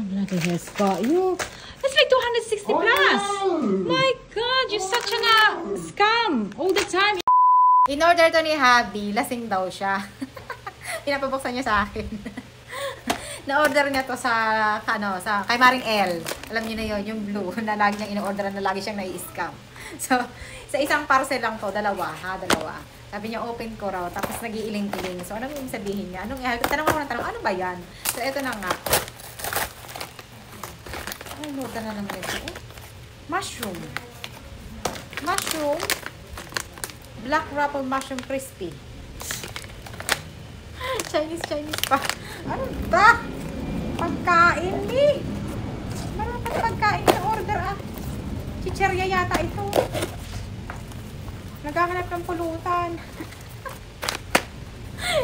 bloody has got you. It's like 260 plus. No. My God, you're such a scam all the time. In order to ni Habi, lasing daw siya. Pinapabuksan niya sa akin. Na-order niya to sa kay Maring L. Alam niyo na yon, yung blue na lagi niyang in-order na lagi siyang nai-scam. So, sa isang parcel lang to, dalawa. Sabi niya, open ko raw, tapos nag-iiling-iling. So, ano yung sabihin niya? Tanong ako ng tanong, ano ba yan? So, ito na nga. Ay, load na naman ito. Mushroom. Black Ruffle Mushroom Crispy. Chinese pa. Ano ba? Pagkain eh. Marami pagkain na order ah. Chicherya yata ito. Naghahanap ng pulutan.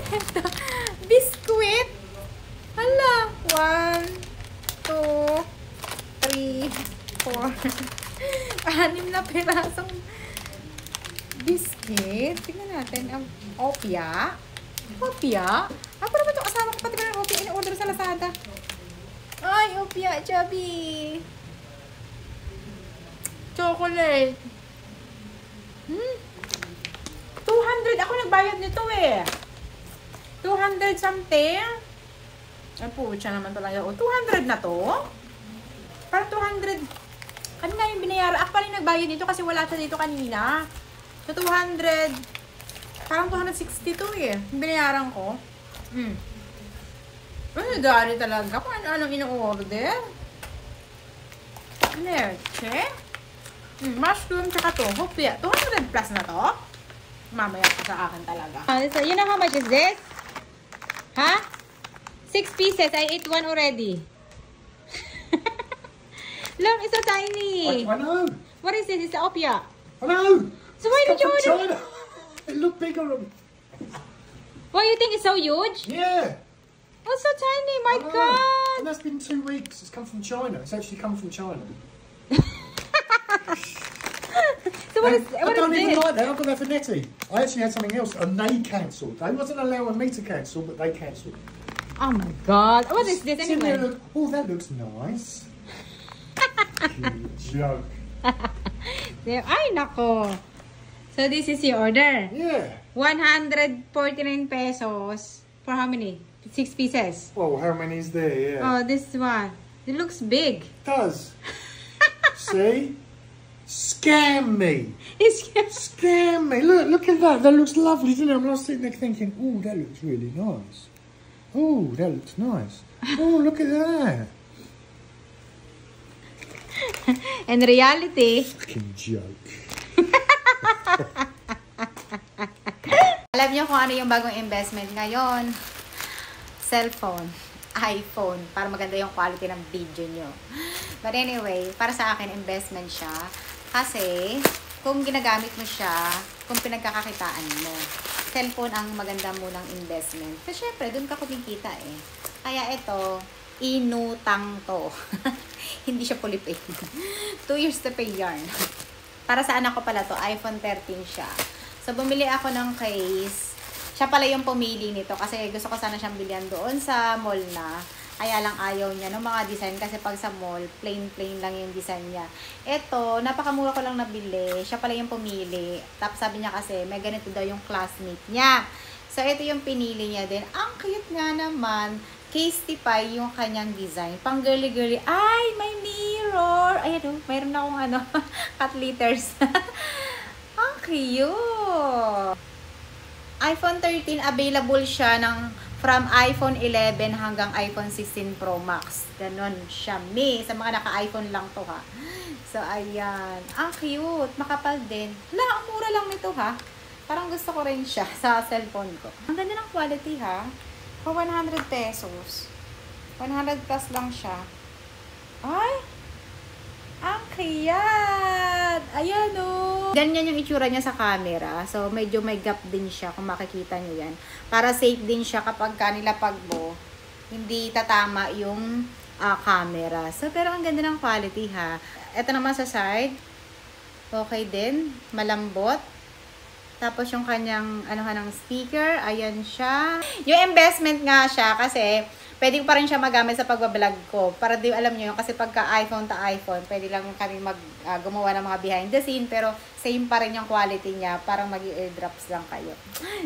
Ito. Biskuit. Hala. 1, 2, 3, 4. 6 na pirasong biscuit. Tingnan natin. Opia. Ako naman itong kasama ko pati ba ng opia in-order sa Lazada. Ay, opia, chubby. Chocolate. 200. Ako nagbayad nito eh. 200 something. Ay, pucha naman talaga. 200 na to? Parang 200. Kanina yung binayaran. Ako pala yung nagbayad nito kasi wala siya dito kanina. So, 200. Parang 262 eh. Yung binayaran ko. Ano dali talaga? Kung ano-anong ino-order. Leche. Mushroom tsaka to. Hopya. 200 plus na to. Mamaya pa sa akin talaga. So, you know how much is this? Huh? 6 pieces. I ate one already. Look, it's so tiny. I know. What is this? It's opia. I know. So why did you order? China. It looked bigger. Why you think it's so huge? Yeah. Oh, it's so tiny. My I know. God. And that's been 2 weeks. It's come from China. It's actually come from China. So what is I don't even this? like that. I got that for Nettie. I actually had something else, and they cancelled. They wasn't allowing me to cancel, but they cancelled. Oh my God. What is this It's in there, anyway? look, oh, that looks nice. You joke. There. Ay, nako. So this is your order. Yeah. 149 pesos. For how many? 6 pieces. Well, how many is there? Yeah. Oh, this one. It looks big. It does. See? Scam me. Scam me. Look at that. That looks lovely, doesn't it? I'm not sitting there thinking, oh, that looks really nice. Oh, that looks nice. Oh, look at that. In reality, Fucking joke. Alam niyo kung ano yung bagong investment ngayon? Cellphone. iPhone. Para maganda yung quality ng video nyo. But anyway, para sa akin, investment siya. Kasi, kung ginagamit mo siya, kung pinagkakakitaan mo, cellphone ang maganda munang investment. Kasi syempre, dun ka kumikita eh. Kaya ito, inutang to. Hindi siya fully paid. 2 years to pay yarn. Para sa anak ko pala to, iPhone 13 siya. So, bumili ako ng case. Siya pala yung pumili nito kasi gusto ko sana siyang bilhan doon sa mall na. Kaya lang ayaw niya ng mga design kasi pag sa mall, plain lang yung design niya. Ito, napakamura ko lang nabili. Siya pala yung pumili. Tapos sabi niya kasi, may ganito daw yung classmate niya. So, ito yung pinili niya din. Ang cute nga naman. Case tipay yung kanyang design. Pang girly-girly. Ay, may mirror. Ayan o, mayroon akong cut liters. Ang cute. iPhone 13, available siya from iPhone 11 hanggang iPhone 16 Pro Max. Ganon siya. Sa mga naka-iPhone lang to ha. So, ayan. Ang cute. Makapal din. Ang mura lang nito ha. Parang gusto ko rin siya sa cellphone ko. Ang ganda ng quality ha. For 100 pesos. 100 plus lang siya. Ay! Ang cute! Ayan o! Ganyan yung itsura niya sa camera. So, medyo may gap din siya kung makikita nyo yan. Para safe din siya kapag nilapag mo, hindi tatama yung camera. So, pero ang ganda ng quality ha. Ito naman sa side. Okay din. Malambot. Tapos yung kanyang ng speaker, ayan siya. Yung investment nga siya kasi pwede pa rin siya magamit sa pagbablog ko. Para di alam nyo yun, kasi pagka iPhone to iPhone, pwede lang kami gumawa ng mga behind the scene, pero same pa rin yung quality niya, parang mag-airdrops lang kayo.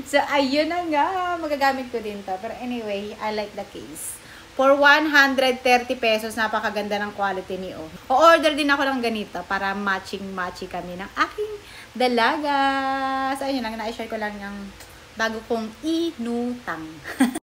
So, ayun na nga, magagamit ko din to. Pero anyway, I like the case. For 130 pesos, napakaganda ng quality ni O. O-order din ako ng ganito para matching-matchy kami ng aking dalaga. So, ayun lang, na-share ko lang yung bago kong inutang.